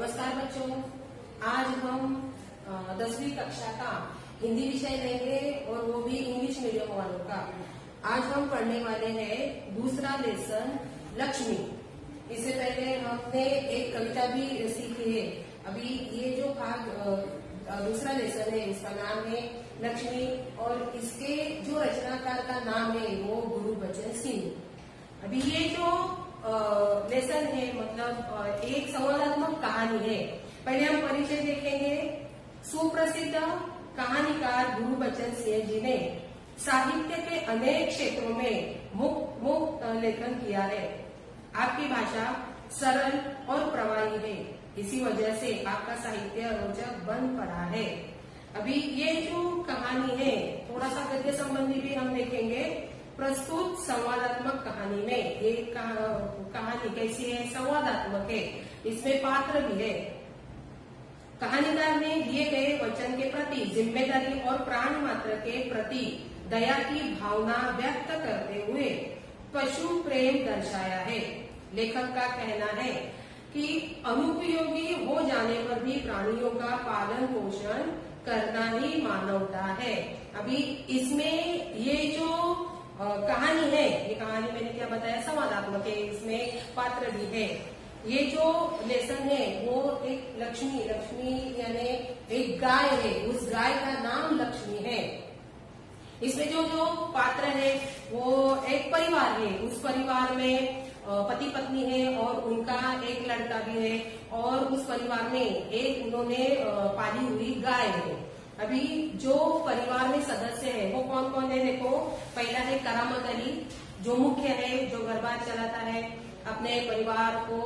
नमस्कार बच्चों, आज हम 10वीं कक्षा का हिंदी विषय लेंगे और वो भी इंग्लिश मीडियम वालों का। आज हम पढ़ने वाले हैं दूसरा लेसन लक्ष्मी। इससे पहले हमने एक कविता भी सीखी है। अभी ये जो भाग दूसरा लेसन है इसका नाम है लक्ष्मी और इसके जो रचनाकार का नाम है वो गुरुबचन सिंह। अभी ये जो लेसन है मतलब एक संवादात्मक कहानी है। पहले हम परिचय देखेंगे। सुप्रसिद्ध कहानीकार गुरुबचन सिंह जी ने साहित्य के अनेक क्षेत्रों में मुक्त लेखन किया है। आपकी भाषा सरल और प्रवाही है, इसी वजह से आपका साहित्य रोचक बन पड़ा है। अभी ये जो कहानी है थोड़ा सा गद्य संबंधी भी हम देखेंगे। प्रस्तुत संवादात्मक कहानी में ये कहानी कैसी है? संवादात्मक है, इसमें पात्र भी है। कहानीकार ने दिए गए वचन के प्रति जिम्मेदारी और प्राण मात्र के प्रति दया की भावना व्यक्त करते हुए पशु प्रेम दर्शाया है। लेखक का कहना है कि अनुपयोगी हो जाने पर भी प्राणियों का पालन पोषण करना ही मानवता है। अभी इसमें ये जो कहानी है, ये कहानी मैंने क्या बताया? संवादात्मक है, इसमें पात्र भी है। ये जो लेसन है वो एक लक्ष्मी यानी एक गाय है, उस गाय का नाम लक्ष्मी है। इसमें जो जो पात्र है वो एक परिवार है, उस परिवार में पति पत्नी है और उनका एक लड़का भी है और उस परिवार में एक उन्होंने पाली हुई गाय है। अभी जो परिवार में सदस्य है वो कौन कौन है? देखो, पहला है करामत अली जो मुख्य है, जो घर बार चलाता है, अपने परिवार को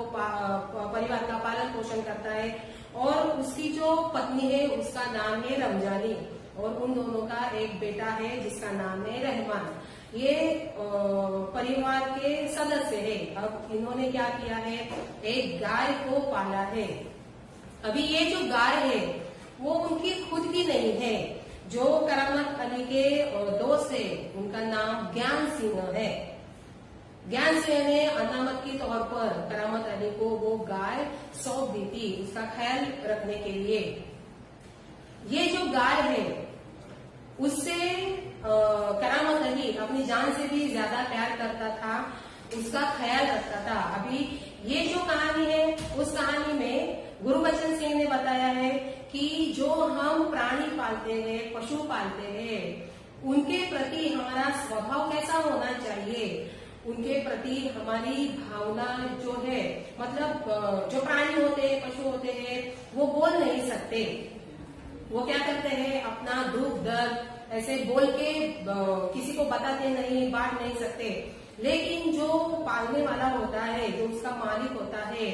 परिवार का पालन पोषण करता है। और उसकी जो पत्नी है उसका नाम है रमजानी और उन दोनों का एक बेटा है जिसका नाम है रहमान। ये परिवार के सदस्य है। अब इन्होंने क्या किया है? एक गाय को पाला है। अभी ये जो गाय है वो उनकी खुद की नहीं है। जो करामत अली के दोस्त है उनका नाम ज्ञान सिंह है। ज्ञान सिंह ने अनामत के तौर पर करामत अली को वो गाय सौंप दी थी उसका ख्याल रखने के लिए। ये जो गाय है उससे करामत अली अपनी जान से भी ज्यादा प्यार करता था, उसका ख्याल रखता था। अभी ये जो कहानी है उस कहानी में गुरुबचन सिंह ने बताया है कि जो हम प्राणी पालते हैं, पशु पालते हैं, उनके प्रति हमारा स्वभाव कैसा होना चाहिए, उनके प्रति हमारी भावना जो है, मतलब जो प्राणी होते हैं, पशु होते हैं, वो बोल नहीं सकते। वो क्या करते हैं? अपना दुख दर्द ऐसे बोल के किसी को बताते नहीं, बांट नहीं सकते। लेकिन जो पालने वाला होता है, जो उसका मालिक होता है,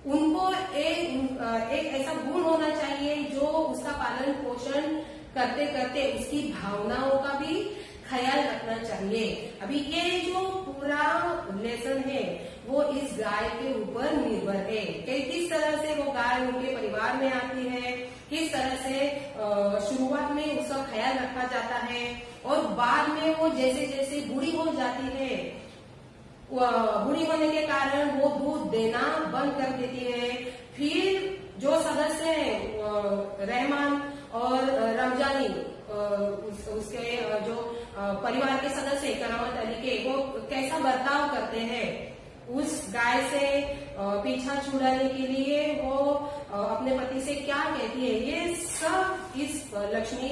उनको एक ऐसा गुण होना चाहिए जो उसका पालन पोषण करते करते उसकी भावनाओं का भी ख्याल रखना चाहिए। अभी ये जो पूरा लेसन है वो इस गाय के ऊपर निर्भर है कि किस तरह से वो गाय उनके परिवार में आती है, किस तरह से शुरुआत में उसका ख्याल रखा जाता है और बाद में वो जैसे जैसे बूढ़ी हो जाती है, बूढ़ी होने के कारण वो दूध देना बंद कर देती है। फिर जो सदस्य है रहमान और रमजानी, उसके जो परिवार के सदस्य करामत अली के, वो कैसा बर्ताव करते हैं उस गाय से पीछा छुड़ाने के लिए, वो अपने पति से क्या कहती है, ये सब इस लक्ष्मी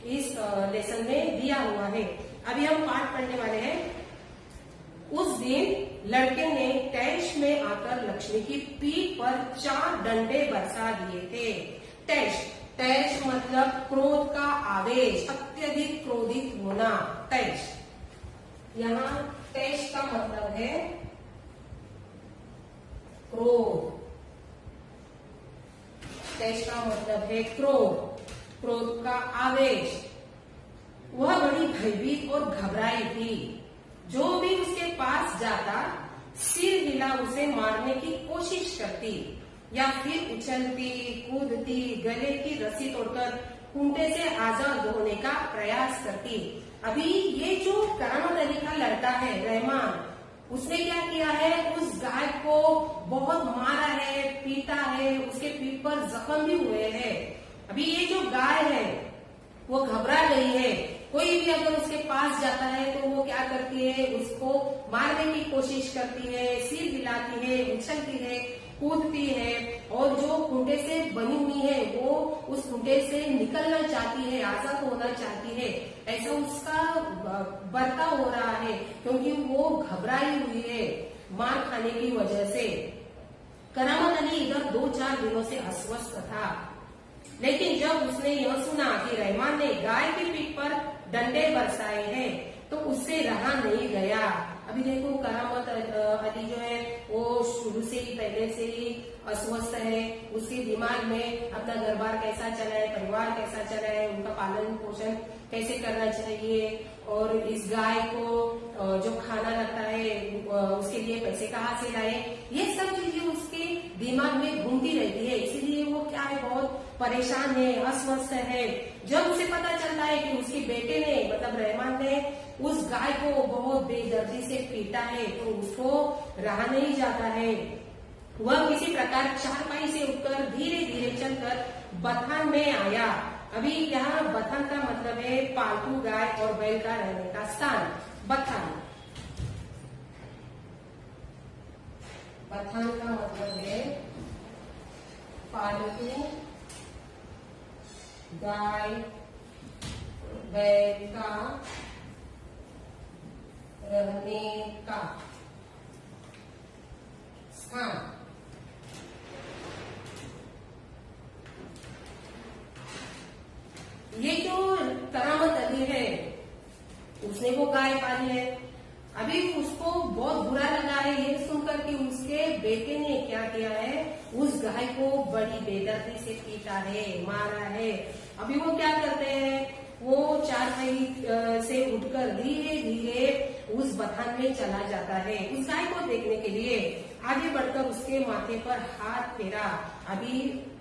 इस लेसन में दिया हुआ है। अभी हम पाठ पढ़ने वाले हैं। उस दिन लड़के ने टैश में आकर लक्ष्मी की पीठ पर 4 डंडे बरसा दिए थे। टैश मतलब क्रोध का आवेश, अत्यधिक क्रोधित होना, टैश। यहाँ टैश का मतलब है क्रोध। टैश का मतलब है क्रोध का आवेश। वह बड़ी भयभीत और घबराई थी। जो भी उसके पास जाता सिर हिला उसे मारने की कोशिश करती या फिर उछलती कूदती, गले की रस्सी तोड़कर खूंटे से आजाद होने का प्रयास करती। अभी ये जो करामत अली का लड़का है रहमान, उसने क्या किया है? उस गाय को बहुत मारा है, पीटा है, पीठ पर जख्म भी हुए हैं। अभी ये जो गाय है वो घबरा गई है। कोई भी अगर उसके पास जाता है तो वो क्या करती है, उसको मारने की कोशिश करती है, सिर हिलाती है, उछलती है, कूदती है और जो खूंटे से बनी हुई है वो उस खूंटे से निकलना चाहती है, आजाद होना चाहती है। ऐसा उसका बर्ताव हो रहा है क्योंकि वो घबराई हुई है मार खाने की वजह से। करामत अली इधर 2-4 दिनों से अस्वस्थ था, लेकिन जब उसने यह सुना कि रहमान ने गाय की पीठ पर डंडे बरसाए हैं तो उससे रहा नहीं गया। अभी देखो करामत अली जो है वो शुरू से ही पहले से ही अस्वस्थ है। उसके दिमाग में अपना घर बार कैसा चला है, परिवार कैसा चला है, उनका पालन पोषण कैसे करना चाहिए और इस गाय को जो खाना लगता है उसके लिए पैसे कहाँ से लाए, ये सब चीजें उसके दिमाग में घूमती रहती है। इसीलिए वो क्या है, बहुत परेशान है, अस्वस्थ है। जब उसे पता चलता है कि उसके बेटे ने मतलब रहमान ने उस गाय को बहुत बेदर्दी से पीटा है तो उसको रहा नहीं जाता है। वह किसी प्रकार चारपाई से उठकर धीरे धीरे चलकर बथान में आया। अभी यहाँ बथान का मतलब है पालतू गाय और बैल का रहने का स्थान, बथान। बथान का मतलब है पालतू गाय बैल का रहने का स्थान। ये जो करामत अली है उसने वो गाय पाली है। अभी उसको बहुत बुरा लगा है ये सुनकर कि उसके बेटे ने क्या किया है, उस गाय को बड़ी बेदर्दी से पीटा है, मारा है। अभी वो क्या करते हैं, वो चारपाई से उठकर धीरे धीरे उस बथान में चला जाता है उस गाय को देखने के लिए। आगे बढ़कर उसके माथे पर हाथ फेरा। अभी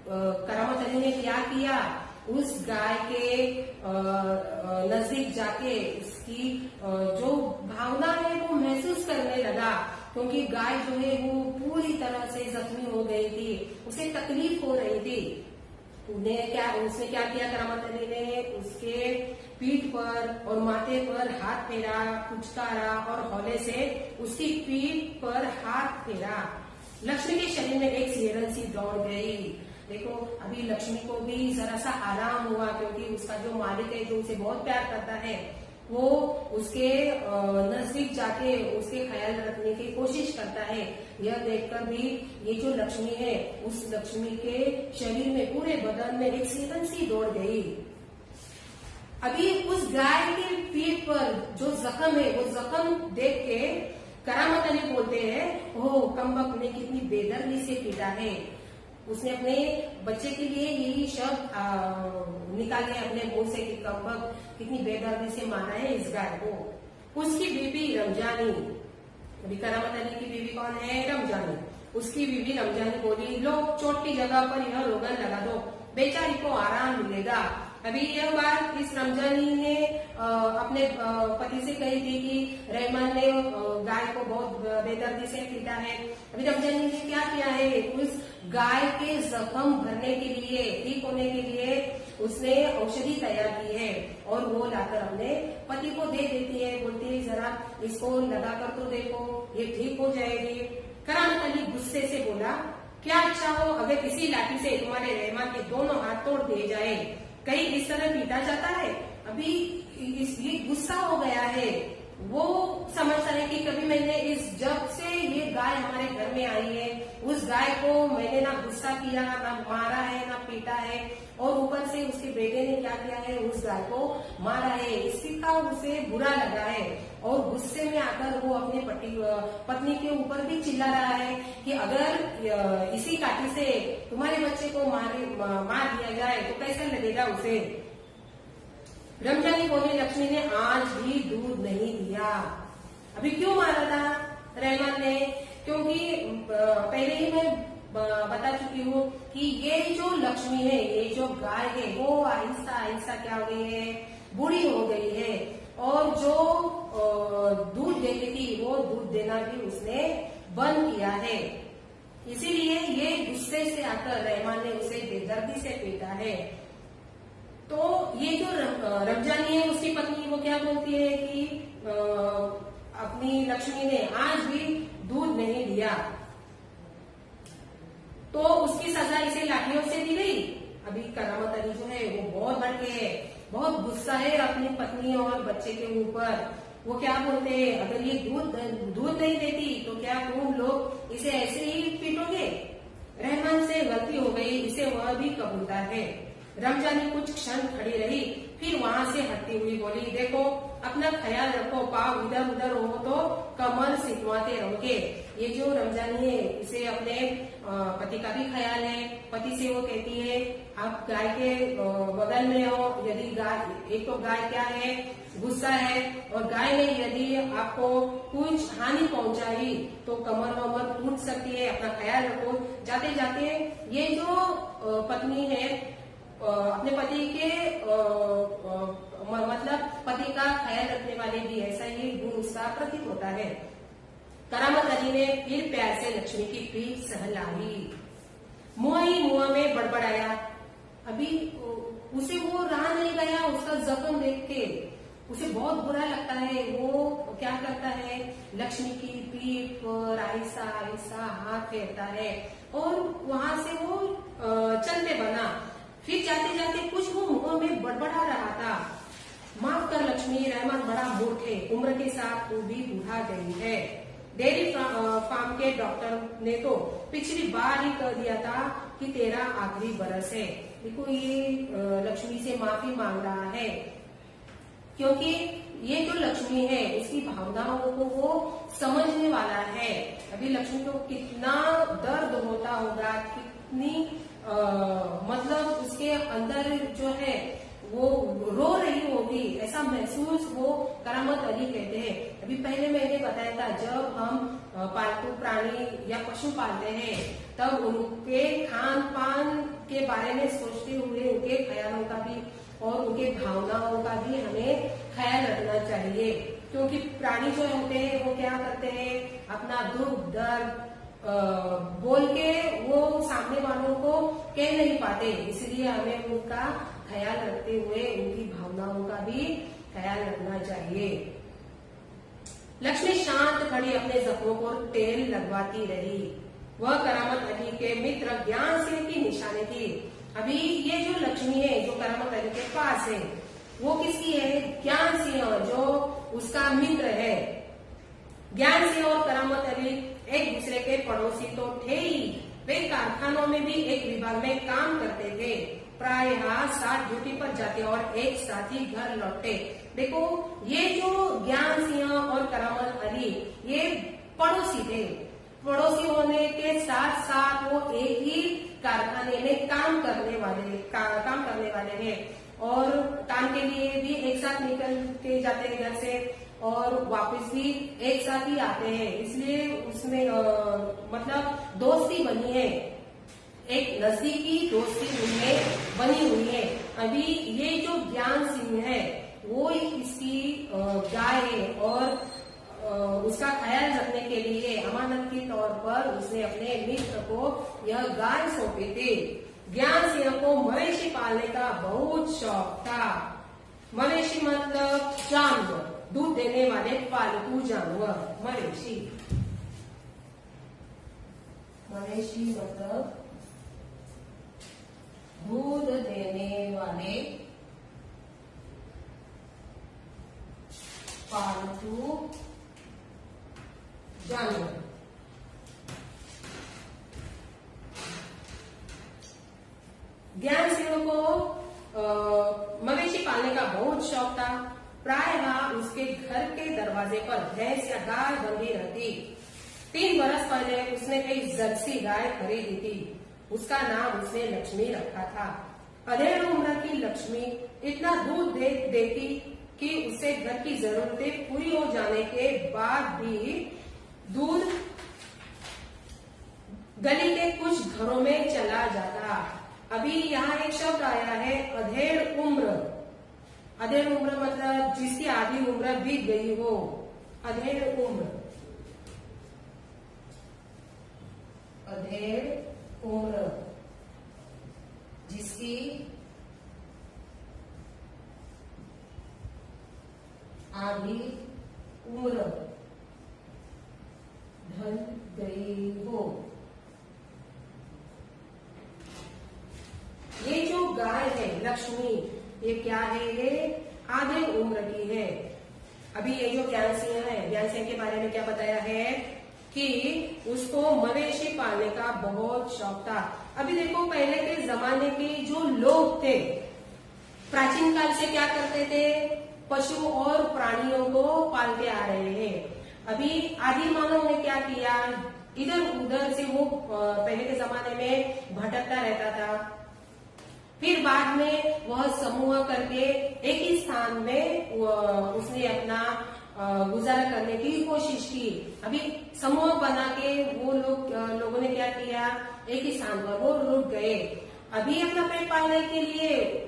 करामत अली ने क्या किया, उस गाय के नजदीक जाके उसकी जो भावना है वो महसूस करने लगा, क्योंकि गाय जो है वो पूरी तरह से जख्मी हो गई थी, उसे तकलीफ हो रही थी। उसने क्या किया, करामत अली ने उसके पीठ पर और माथे पर हाथ फेरा, पुचकारा और हौले से उसकी पीठ पर हाथ फेरा। लक्ष्मी के शरीर में एक सिहरन सी दौड़ गई। देखो अभी लक्ष्मी को भी जरा सा आराम हुआ, क्योंकि उसका जो मालिक है जो उसे बहुत प्यार करता है वो उसके नजदीक जाके उसके ख्याल रखने की कोशिश करता है। यह देखकर भी ये जो लक्ष्मी है उस लक्ष्मी के शरीर में, पूरे बदन में एक सिहरन सी दौड़ गई। अभी उस गाय के पीठ पर जो जख्म है वो जख्म देख के करामत अली बोलते हैं, ओह कमबख्त ने कितनी बेदर्दी से पीटा है। उसने अपने बच्चे के लिए यही शब्द निकाले अपने मुंह से कि कमबख्त कितनी बेदर्दी से मारा है इस गाय को। उसकी बीबी रमजानी, अभी करामत अली की बीबी कौन है, रमजानी। उसकी बीबी रमजानी बोली, लो चोट की जगह पर यह रोगन लगा दो, बेचारी को आराम मिलेगा। अभी यह बात इस रमजानी ने अपने पति से कही थी कि रहमान ने गाय को बहुत बेदर्दी से पीटा है। अभी रमजानी ने क्या किया है, उस गाय के जख्म भरने के लिए, ठीक होने के लिए उसने औषधि तैयार की है और वो लाकर अपने पति को दे देती है। बोलती है जरा इसको लगाकर तो देखो, ये ठीक हो जाएगी। करामत अली गुस्से से बोला, क्या अच्छा हो अगर किसी लाठी से तुम्हारे रहमान के दोनों हाथ तोड़ दिए जाए, कहीं इस तरह पीटा जाता है। अभी ये गुस्सा हो गया है, वो समझता है कि कभी मैंने जब से ये गाय हमारे घर में आई है उस गाय को मैंने ना गुस्सा किया, ना मारा है, ना पीटा है, और ऊपर से उसके बेटे ने क्या किया है, उस गाय को मारा है। इसका उसे बुरा लगा है और गुस्से में आकर वो अपने पत्नी के ऊपर भी चिल्ला रहा है कि अगर इसी काठी से तुम्हारे बच्चे को मार दिया जाए तो कैसा लगेगा उसे। रमजानी बोली, लक्ष्मी ने आज भी दूध नहीं दिया। अभी क्यों मारा था रहमान ने, क्योंकि पहले ही मैं बता चुकी हूँ कि ये जो लक्ष्मी है, ये जो गाय है वो आहिस्ता आहिस्ता क्या हो गई है, बूढ़ी हो गई है और जो दूध देती थी वो दूध देना भी उसने बंद किया है। इसीलिए ये गुस्से से आकर रहमान ने उसे बेदर्दी से पीटा है। तो ये जो रमजानी है उसकी पत्नी वो क्या बोलती है कि अपनी लक्ष्मी ने आज भी दूध नहीं दिया, तो उसकी सजा इसे लाठियों से दी गई। अभी करामत अली जो है वो बहुत भड़के है, बहुत गुस्सा है अपनी पत्नी और बच्चे के ऊपर। वो क्या बोलते हैं, अगर ये दूध नहीं देती तो क्या तुम लोग इसे ऐसे ही पीटोगे? रहमान से गलती हो गई, इसे वह भी कबूलता है। रमजानी कुछ क्षण खड़ी रही, फिर वहां से हटती हुई बोली, देखो अपना ख्याल रखो, पाव इधर उधर हो तो कमर सिकवाते रहोगे। ये जो रमजानी है इसे अपने पति का भी ख्याल है। पति से वो कहती है, आप गाय के बगल में हो, यदि गाय, एक तो गाय क्या है, गुस्सा है, और गाय ने यदि आपको कुछ हानि पहुंचाई तो कमर वमर टूट सकती है, अपना ख्याल रखो। जाते जाते ये जो पत्नी है अपने पति के मतलब पति का ख्याल रखने वाले भी, ऐसा ये गुण उसका प्रतीक होता है। करामत अली ने फिर प्यार से लक्ष्मी की पीठ सहलाई, मुंह ही मुंह में बड़बड़ाया। अभी उसे वो रहा नहीं गया, उसका जख्म देख के उसे बहुत बुरा लगता है। वो क्या करता है, लक्ष्मी की पीठ पर आहिस्ता आहिस्ता हाथ फेरता है और वहां से वो चलते बना। फिर जाते जाते कुछ वो मुंह में बड़बड़ा रहा था, माफ कर लक्ष्मी, रहमान बड़ा मूर्ख है, उम्र के साथ वो भी बूढ़ा गई है। डेयरी फार्म के डॉक्टर ने तो पिछली बार ही कह दिया था कि तेरा आखिरी बरस है। देखो ये लक्ष्मी से माफी मांग रहा है, क्योंकि ये जो लक्ष्मी है उसकी भावनाओं को वो समझने वाला है। अभी लक्ष्मी को कितना दर्द होता होगा, कितनी मतलब उसके अंदर जो है वो रो रही होगी, ऐसा महसूस वो करामत अली कहते हैं। अभी पहले मैंने बताया था, जब हम पालतू प्राणी या पशु पालते हैं तब उनके खान पान के बारे में सोचते हुए उनके ख्यालों का भी और उनके भावनाओं का भी हमें ख्याल रखना चाहिए। क्योंकि प्राणी जो होते हैं वो क्या करते हैं, अपना दुख दर्द बोल के वो सामने वालों को कह नहीं पाते, इसलिए हमें उनका ख्याल रखते हुए उनकी भावनाओं का भी ख्याल रखना चाहिए। लक्ष्मी शांत खड़ी अपने जख्मों को तेल लगवाती रही। वह करामत अली के मित्र ज्ञान सिंह की निशानी थी। अभी ये जो लक्ष्मी है जो करामत अली के पास है वो किसकी है, ज्ञान सिंह जो उसका मित्र है। ज्ञान सिंह और करामत अली एक दूसरे के पड़ोसी तो थे ही, वे कारखानों में भी एक विभाग में काम करते थे। प्रायः साथ ड्यूटी पर जाते और एक साथ ही घर लौटते। देखो ये जो ज्ञान सिंह और करामत अली ये पड़ोसी थे, पड़ोसी होने के साथ साथ वो एक ही कारखाने में काम करने वाले हैं और काम के लिए भी एक साथ निकल के जाते हैं घर से और वापस भी एक साथ ही आते हैं। इसलिए उसमें मतलब दोस्ती बनी है, एक नजदीकी दोस्ती उनमें बनी हुई है। अभी ये जो ज्ञान सिंह है वो इसकी गाय है और उसका ख्याल रखने के लिए अमानत के तौर पर उसने अपने मित्र को यह गाय सौंपी थी। ज्ञान सिंह को मवेशी पालने का बहुत शौक था। मवेशी मतलब जानवर, दूध देने वाले पालतू जानवर। मवेशी मतलब दूध देने वाले पालतू जानवर। ज्ञान सिंह को मवेशी पालने का बहुत शौक था। प्रायः उसके घर के दरवाजे पर भैंस या गाय बंधी रहती। 3 बरस पहले उसने एक जर्सी गाय खरीदी थी। उसका नाम उसने लक्ष्मी रखा था। अधेड़ उम्र की लक्ष्मी इतना दूध देती कि उससे घर की जरूरतें पूरी हो जाने के बाद भी दूध गली के कुछ घरों में चला जाता। अभी यहाँ एक शब्द आया है अधेड़ उम्र। अधेड़ उम्र मतलब जिसकी आधी उम्र बीत गई हो, अधेड़ उम्र। अधेड़ उम्र, जिसकी आधी उम्र ढल गई हो। ये जो गाय है लक्ष्मी, ये क्या है? ये आधे उम्र की है। अभी ये जो ज्ञान सिंह है, ज्ञान सिंह के बारे में क्या बताया है कि उसको मवेशी पालने का बहुत शौक था। अभी देखो, पहले के जमाने के जो लोग थे, प्राचीन काल से क्या करते थे? पशु और प्राणियों को पालते आ रहे हैं। अभी आदि मानव ने क्या किया? इधर उधर से वो पहले के जमाने में भटकता रहता था। फिर बाद में वह समूह करके एक ही स्थान में उसने अपना गुजारा करने की कोशिश की। अभी समूह बना के वो लोगों ने क्या किया? एक ही स्थान पर वो रुक गए। अभी अपना पेट पालने के लिए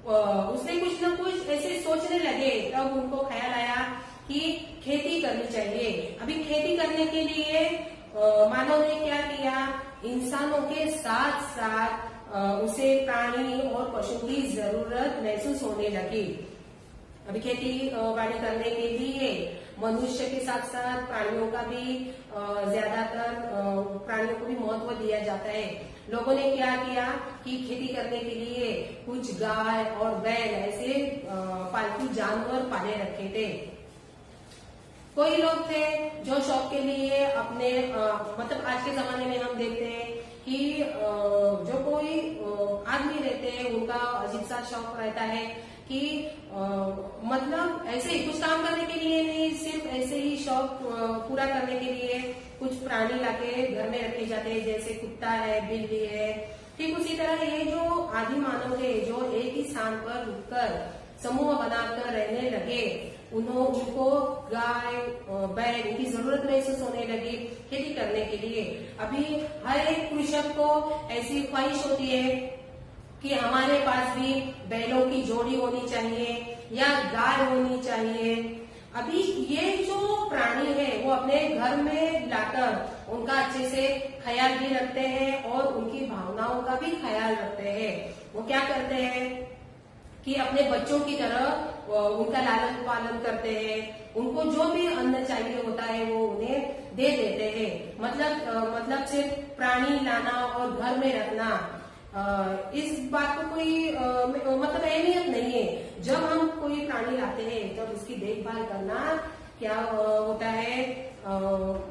उसने कुछ न कुछ ऐसे सोचने लगे, तब उनको ख्याल आया कि खेती करनी चाहिए। अभी खेती करने के लिए मानव ने क्या किया? इंसानों के साथ साथ उसे प्राणी और पशु की जरूरत महसूस होने लगी। अभी खेती बाड़ी करने के लिए मनुष्य के साथ साथ प्राणियों का भी ज्यादातर प्राणियों को भी महत्व दिया जाता है। लोगों ने क्या किया कि खेती करने के लिए कुछ गाय और बैल ऐसे पालतू जानवर पाले रखे थे। कोई लोग थे जो शौक के लिए अपने मतलब आज के जमाने में हम देखते हैं कि जो कोई आदमी रहते हैं, उनका अजीब सा शौक रहता है कि मतलब ऐसे ही कुछ काम करने के लिए नहीं, सिर्फ ऐसे ही शौक पूरा करने के लिए कुछ प्राणी लाके घर में रखे जाते हैं, जैसे कुत्ता है, बिल्ली है। ठीक उसी तरह ये जो आदि मानव है, जो एक ही स्थान पर रुककर समूह बनाकर रहने लगे, उनको गाय बैल की जरूरत महसूस होने लगी खेती करने के लिए। अभी हर एक कृषक को ऐसी ख्वाहिश होती है कि हमारे पास भी बैलों की जोड़ी होनी चाहिए या गाय होनी चाहिए। अभी ये जो प्राणी है वो अपने घर में लाकर उनका अच्छे से ख्याल भी रखते हैं और उनकी भावनाओं का भी ख्याल रखते हैं। वो क्या करते हैं कि अपने बच्चों की तरह उनका लालन पालन करते हैं। उनको जो भी अन्न चाहिए होता है वो उन्हें दे देते हैं। मतलब सिर्फ प्राणी लाना और घर में रखना, इस बात को कोई मतलब अहमियत नहीं है। जब हम कोई प्राणी लाते हैं तब उसकी देखभाल करना क्या होता है,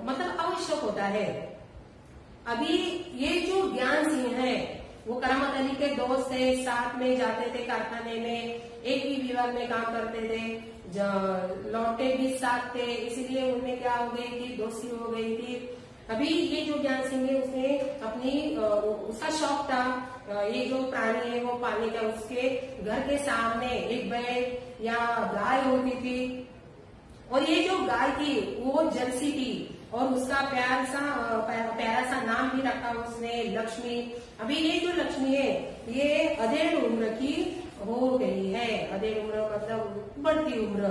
मतलब आवश्यक होता है। अभी ये जो ज्ञान सिंह है वो करामत अली के दोस्त थे, साथ में जाते थे कारखाने में, एक ही विभाग में काम करते थे, लौटे भी साथ थे, इसीलिए उनमें क्या हो गई थी? दोस्ती हो गई थी। अभी ये जो ज्ञान सिंह है उसने अपनी उसका शौक था ये जो प्राणी है वो पालने का। उसके घर के सामने एक बैल या गाय होती थी और ये जो गाय थी वो जर्सी थी और उसका प्यारा सा नाम भी रखा उसने, लक्ष्मी। अभी ये जो लक्ष्मी है ये अधेड़ उम्र की हो गई है। अधेड़ उम्र मतलब बढ़ती उम्र,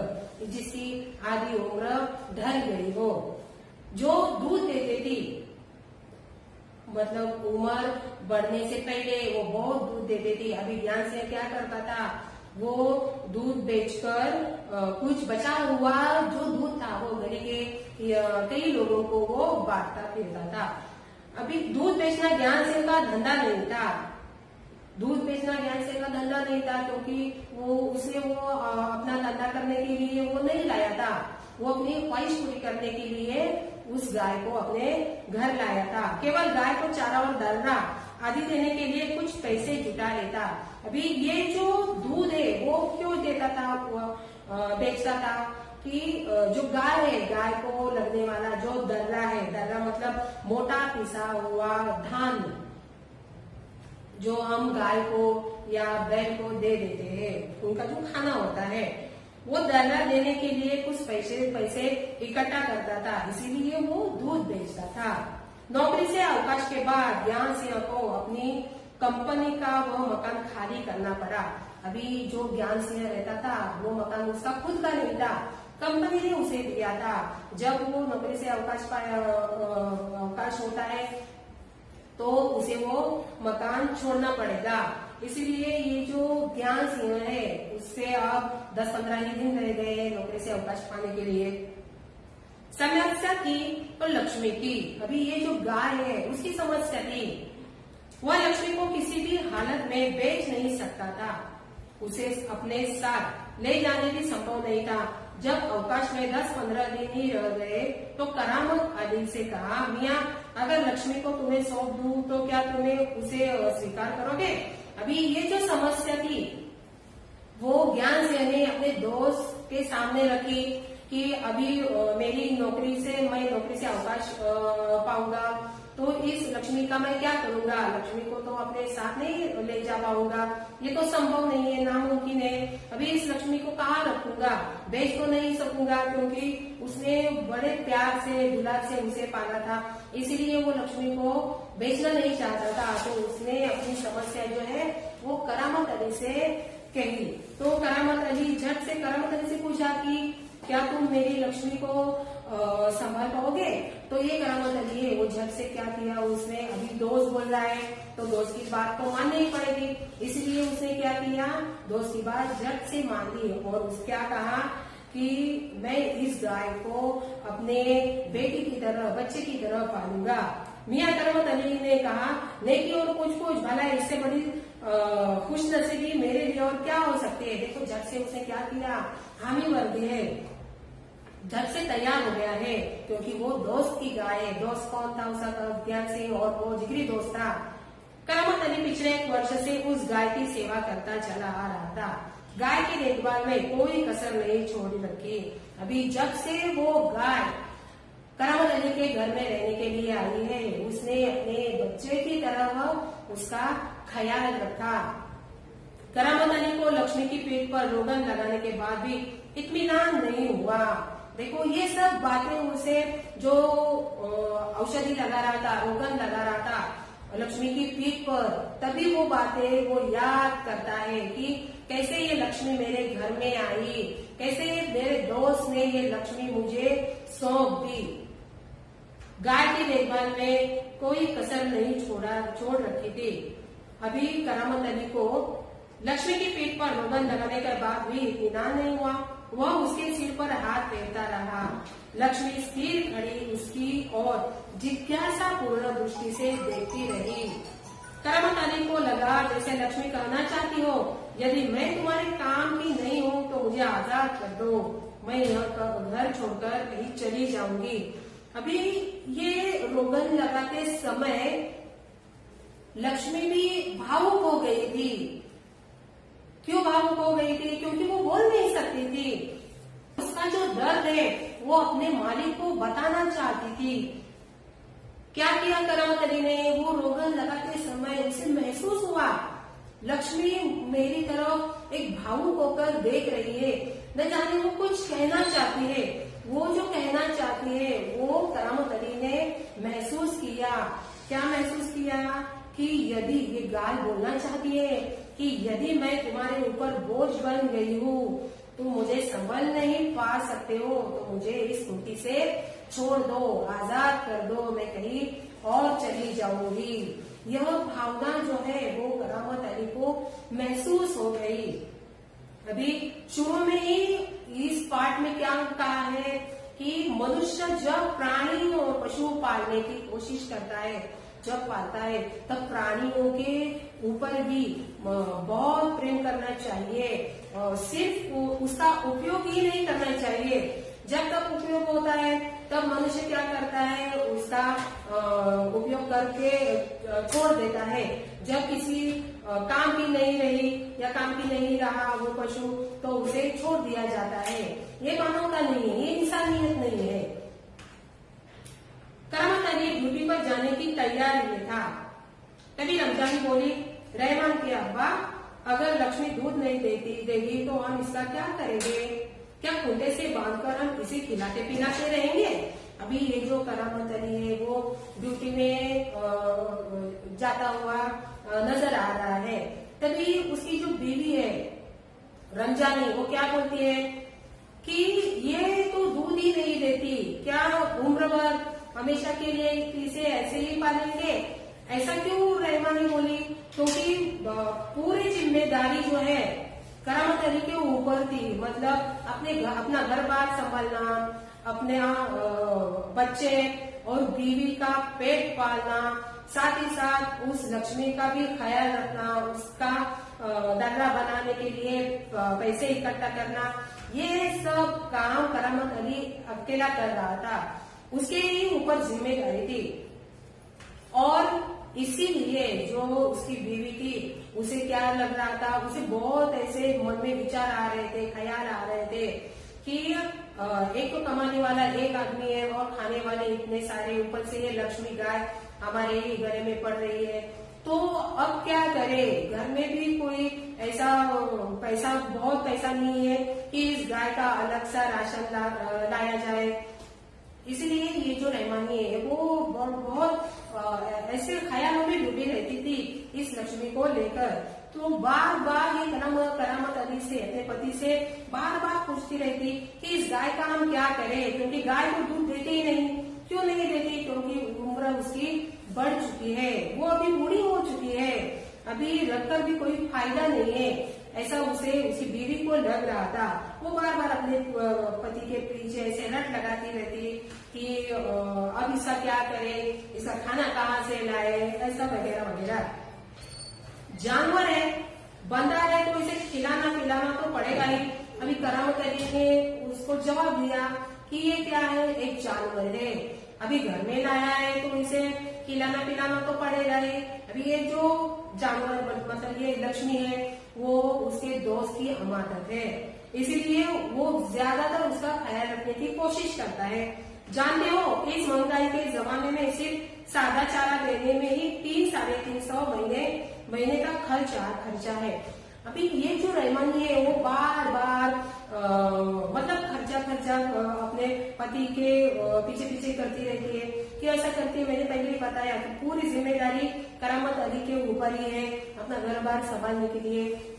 जिसकी आधी उम्र ढल गई हो। जो दूध देती थी, मतलब उम्र बढ़ने से पहले वो बहुत दूध देती थी। अभी ज्ञान से क्या करता था? वो दूध बेचकर कुछ बचा हुआ जो दूध था वो गली के कई लोगों को वो बांटता फिरता था। अभी दूध बेचना ज्ञान सिंह का धंधा नहीं था। दूध बेचना ज्ञान सिंह का धंधा नहीं था क्योंकि उसे अपना धंधा करने के लिए वो नहीं लाया था। वो अपनी ख्वाहिश पूरी करने के लिए उस गाय को अपने घर लाया था। केवल गाय को चारा और दाना आदि देने के लिए कुछ पैसे जुटा लेता। अभी ये जो दूध है वो क्यों देता था, बेचता था कि जो गाय है, गाय को लगने वाला जो दर्रा है, दर्रा मतलब मोटा पिसा हुआ धान, जो हम गाय को या बैल को दे देते हैं, उनका जो खाना होता है, वो दर्रा देने के लिए कुछ पैसे इकट्ठा करता था, इसीलिए वो दूध बेचता था। नौकरी से अवकाश के बाद ज्ञान सिंह को अपनी कंपनी का वह मकान खाली करना पड़ा। अभी जो ज्ञान सिंह रहता था वो मकान उसका खुद का नहीं था, कंपनी ने उसे दिया था। जब वो नौकरी से अवकाश होता है तो उसे वो मकान छोड़ना पड़ेगा। इसीलिए ये जो ज्ञान सिंह है उससे आप 10-15 ही दिन रह गए नौकरी से अवकाश पाने के लिए। समस्या थी तो लक्ष्मी की। अभी ये जो गाय है उसकी समस्या थी, वह लक्ष्मी को किसी भी हालत में बेच नहीं सकता था, उसे अपने साथ ले जाने भी संभव नहीं था। जब अवकाश में 10-15 दिन ही रह गए तो करामत अली से कहा, मियाँ अगर लक्ष्मी को तुम्हें सौंप दूं तो क्या तुम्हें उसे स्वीकार करोगे? अभी ये जो समस्या थी वो ज्ञान सिंह ने अपने दोस्त के सामने रखी कि अभी मेरी नौकरी से मैं नौकरी से अवकाश पाऊंगा तो इस लक्ष्मी का मैं क्या करूंगा? लक्ष्मी को तो अपने साथ नहीं ले जा पाऊंगा, ये तो संभव नहीं है, नामुमकिन है। अभी इस लक्ष्मी को कहाँ रखूंगा? बेच तो नहीं सकूंगा क्योंकि उसने बड़े प्यार से दुलार से उसे पाला था, इसीलिए वो लक्ष्मी को बेचना नहीं चाहता था। तो उसने अपनी समस्या जो है वो करामत अली से कही। तो करामत अली झट से करामत अली से पूछा कि क्या तुम मेरी लक्ष्मी को संभाल पाओगे? तो ये करामत अली है वो झट से क्या किया, उसने अभी दोस्त बोल रहा है तो दोस्त की बात तो माननी ही पड़ेगी, इसलिए उसने क्या किया, दोस्त की बात झट से मान ली और उसने क्या कहा कि मैं इस गाय को अपने बेटी की तरह बच्चे की तरह पालूंगा। मियाँ करामत अली ने कहा, नेकी और कुछ भला इससे बड़ी खुश नसीबी मेरे लिए और क्या हो सकती है? देखो झट से उसने क्या किया, हामी भर दी है, झट से तैयार हो गया है क्योंकि वो दोस्त की गाय है। दोस्त कौन था? उसका ज्ञान सिंह और वो जिगरी दोस्त था। करामत अली पिछले 1 वर्ष से उस गाय की सेवा करता चला आ रहा था, गाय की देखभाल में कोई कसर नहीं छोड़ रखी। अभी जब से वो गाय करामत अली के घर में रहने के लिए आई है उसने अपने बच्चे की तरह उसका ख्याल रखा। करामत अली को लक्ष्मी की पीठ पर रोगन लगाने के बाद भी इत्मीनान नहीं हुआ। देखो ये सब बातें उसे जो औषधि लगा रहा था, रोगन लगा रहा था लक्ष्मी की पीठ पर, तभी वो बातें वो याद करता है कि कैसे ये लक्ष्मी मेरे घर में आई, कैसे मेरे दोस्त ने ये लक्ष्मी मुझे सौंप दी। गाय की देखभाल में कोई कसर नहीं छोड़ रखी थी। अभी करामत अली को लक्ष्मी की पीठ पर रोगन लगाने के बाद भी इत्मीनान नहीं हुआ। वह उसके सिर पर हाथ फेरता रहा। लक्ष्मी स्थिर खड़ी उसकी और जिज्ञासा पूर्ण दृष्टि से देखती रही। करामत अली को लगा जैसे लक्ष्मी कहना चाहती हो, यदि मैं तुम्हारे काम की नहीं हूँ तो मुझे आजाद कर दो, मैं यह घर छोड़कर कहीं चली जाऊंगी। अभी ये रोगन लगाते समय लक्ष्मी भी भावुक हो गई थी। क्यों भावुक हो गई थी? क्योंकि वो बोल नहीं सकती थी। उसका जो दर्द है वो अपने मालिक को बताना चाहती थी। क्या किया करामत अली ने? वो रोगन लगाते समय उसे महसूस हुआ लक्ष्मी मेरी तरफ एक भावुक होकर देख रही है, न जाने वो कुछ कहना चाहती है। वो जो कहना चाहती है वो करामत अली ने महसूस किया। क्या महसूस किया? कि यदि ये गाय बोलना चाहती है कि यदि मैं तुम्हारे ऊपर बोझ बन गई हूँ, तुम मुझे संभल नहीं पा सकते हो, तो मुझे इस कुटी से छोड़ दो, आजाद कर दो, मैं कहीं और चली जाऊंगी। यह भावना जो है वो करामत अली को महसूस हो गई। अभी शुरू में ही इस पाठ में क्या कहा है कि मनुष्य जब प्राणी और पशु पालने की कोशिश करता है, जब पालता है, तब प्राणियों के ऊपर भी बहुत प्रेम करना चाहिए और सिर्फ उसका उपयोग ही नहीं करना चाहिए। जब तक उपयोग होता है तब मनुष्य क्या करता है, उसका उपयोग करके छोड़ देता है। जब किसी काम की नहीं रही या काम की नहीं रहा वो पशु, तो उसे छोड़ दिया जाता है। ये मानवता नहीं है, ये इंसानियत नहीं है। करामत अली ड्यूटी पर जाने की तैयारी में था। तभी रमजानी बोली, रहमान के अब्बा, अगर लक्ष्मी दूध नहीं देगी तो हम इसका क्या करेंगे? क्या खूंटे से बांधकर हम इसे खिलाते पिलाते रहेंगे? अभी ये जो करामत अली है वो ड्यूटी में जाता हुआ नजर आ रहा है। तभी उसकी जो बीवी है रमजानी, वो क्या बोलती है कि ये तो दूध ही नहीं देती, क्या उम्र भर हमेशा के लिए इसे ऐसे ही पालेंगे? ऐसा पूरी जिम्मेदारी जो है करामत अली के ऊपर थी। मतलब अपना घर बार संभालना, अपने बच्चे और बीवी का पेट पालना, साथ ही साथ उस लक्ष्मी का भी ख्याल रखना, उसका दर्रा बनाने के लिए पैसे इकट्ठा करना, ये सब काम करामत अली अकेला कर रहा था। उसके ही ऊपर जिम्मेदारी थी। और इसीलिए जो उसकी बीवी थी उसे क्या लग रहा था, उसे बहुत ऐसे मन में विचार आ रहे थे, ख्याल आ रहे थे कि एक तो कमाने वाला एक आदमी है और खाने वाले इतने सारे, ऊपर से ये लक्ष्मी गाय हमारे ही गले में पड़ रही है, तो अब क्या करे। घर में भी कोई ऐसा बहुत पैसा नहीं है कि इस गाय का अलग सा राशन लाया जाए। इसलिए ये जो रहमानी है वो बहुत ऐसे ख्यालों में डूबी रहती थी इस लक्ष्मी को लेकर। तो बार बार ये करामत अली से, अपने पति से बार बार पूछती रहती कि इस गाय का हम क्या करें, क्योंकि गाय को दूध देते ही नहीं। क्यों नहीं देती? क्योंकि उम्र उसकी बढ़ चुकी है, वो अभी बूढ़ी हो चुकी है, अभी रखकर भी कोई फायदा नहीं है, ऐसा उसे उसकी बीवी को लग रहा था। वो बार बार अपने पति के पीछे ऐसे रट लगाती रहती कि अब इसका क्या करे, इसका खाना कहाँ से लाए, ऐसा वगैरह वगैरह। जानवर है, बंदा है, तो इसे खिलाना पिलाना तो पड़ेगा ही। अभी करामत अली ने उसको जवाब दिया कि ये क्या है, एक जानवर है, अभी घर में लाया है तो इसे खिलाना पिलाना तो पड़ेगा ही। अभी ये जो जानवर मतलब ये लक्ष्मी है वो उसके दोस्त की अमानत है, इसीलिए वो ज्यादातर उसका ख्याल रखने की कोशिश करता है। जानते हो इस महंगाई के जमाने में सिर्फ सादा चारा देने में ही 300-350 महीने का खर्चा है। अभी ये जो रहमानी है वो बार बार मतलब खर्चा अपने पति के पीछे करती रहती है। कि ऐसा करती है, मैंने पहले ही बताया कि पूरी जिम्मेदारी करामत अली के ऊपर ही है अपना घर बार संभालने के लिए।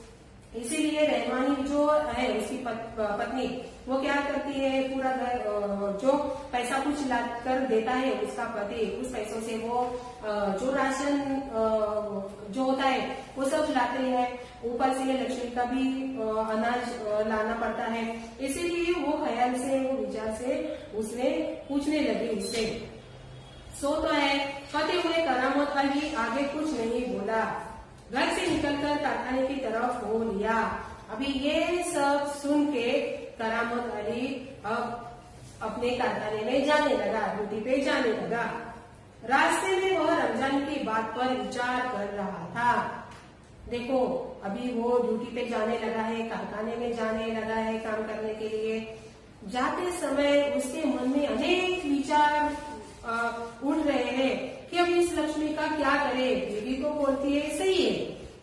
इसीलिए रहमानी जो है उसकी पत्नी वो क्या करती है, पूरा घर जो पैसा कुछ ला कर देता है उसका पति, उस पैसों से वो जो राशन जो होता है वो सब लाते हैं। ऊपर से लक्ष्मी का भी अनाज लाना पड़ता है। इसीलिए वो ख्याल से, वो विचार से उसने पूछने लगी उससे। सो तो है, कहते हुए करामत अली आगे कुछ नहीं बोला, घर से निकलकर कारखाने की तरफ हो लिया। अभी ये सब सुन के करामत अली अब अपने कारखाने में जाने लगा, ड्यूटी पे जाने लगा। रास्ते में वह रमजान की बात पर विचार कर रहा था। देखो अभी वो ड्यूटी पे जाने लगा है, कारखाने में जाने लगा है काम करने के लिए। जाते समय उसके मन में अनेक विचार उठ रहे हैं कि अब इस लक्ष्मी का क्या करे। बीवी को बोलती है सही है,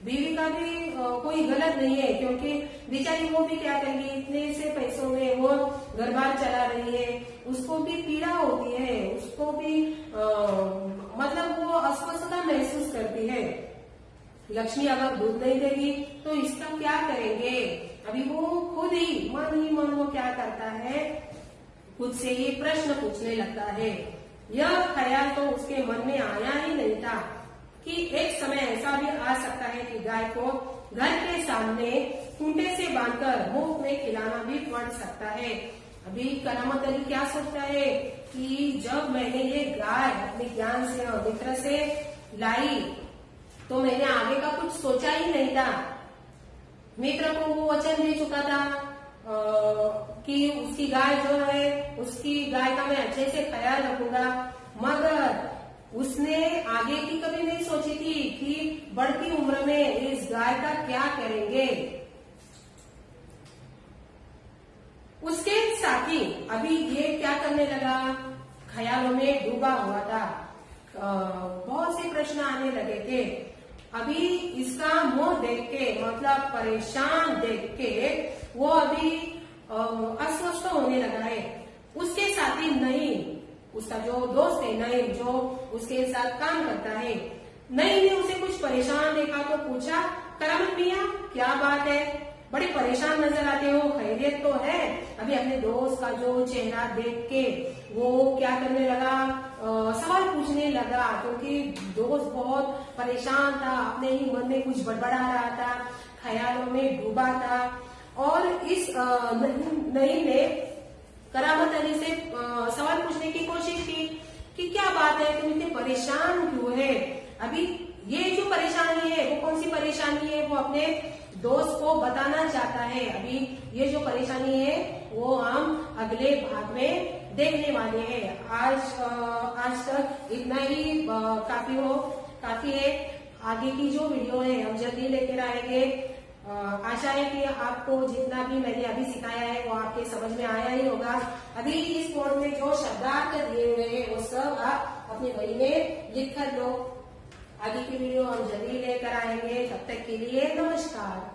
बीवी का भी कोई गलत नहीं है, क्योंकि बेचारी वो भी क्या करेंगी, इतने से पैसों में वो घर बार चला रही है, उसको भी पीड़ा होती है, उसको भी मतलब वो अस्वस्थता महसूस करती है। लक्ष्मी अगर दूध नहीं देगी तो इसका क्या करेंगे। अभी वो खुद ही मन वो क्या करता है, खुद से ही प्रश्न पूछने लगता है। यह ख्याल तो उसके मन में आया ही नहीं था कि एक समय ऐसा भी आ सकता है कि गाय को घर के सामने खूंटे से बांधकर मुफ्त में खिलाना भी पड़ सकता है। अभी करामत अली क्या सोचता है कि जब मैंने ये गाय अपने ज्ञान से और मित्र से लाई तो मैंने आगे का कुछ सोचा ही नहीं था। मित्र को वो वचन दे चुका था कि उसकी गाय जो है, उसकी गाय का मैं अच्छे से ख्याल रखूंगा, मगर उसने आगे की कभी नहीं सोची थी कि बढ़ती उम्र में इस गाय का क्या करेंगे। उसके साथी अभी ये क्या करने लगा, ख्यालों में डूबा हुआ था। बहुत से प्रश्न आने लगे थे। अभी इसका मुंह देख के, मतलब परेशान देख के वो अभी अस्वस्थ होने लगा है। उसके साथी नहीं, उसका जो दोस्त है नईम, जो उसके साथ काम करता है, नईम ने उसे कुछ परेशान देखा तो पूछा, करामत मियां क्या बात है, बड़े परेशान नजर आते हो, खैरियत तो है। अभी अपने दोस्त का जो चेहरा देख के वो क्या करने लगा, सवाल पूछने लगा, क्योंकि दोस्त बहुत परेशान था, अपने ही मन में कुछ बड़बड़ा रहा था, ख्यालों में डूबा था। और इस नईम ने करामत अली से सवाल पूछने की कोशिश की कि क्या बात है, तुम इतने परेशान क्यों है? अभी ये जो परेशानी है वो कौन सी परेशानी है, वो अपने दोस्त को बताना चाहता है। अभी ये जो परेशानी है वो हम अगले भाग में देखने वाले हैं। आज तक इतना ही काफी है। आगे की जो वीडियो है हम जल्दी लेकर आएंगे। आशा है कि आपको जितना भी मैंने अभी सिखाया है वो आपके समझ में आया ही होगा। अभी इस बोर्ड में जो शब्दार्थ दिए हुए हैं वो सब आप अपने बही में लिख कर लो। आगे की वीडियो हम जल्दी लेकर आएंगे। तब तक के लिए नमस्कार।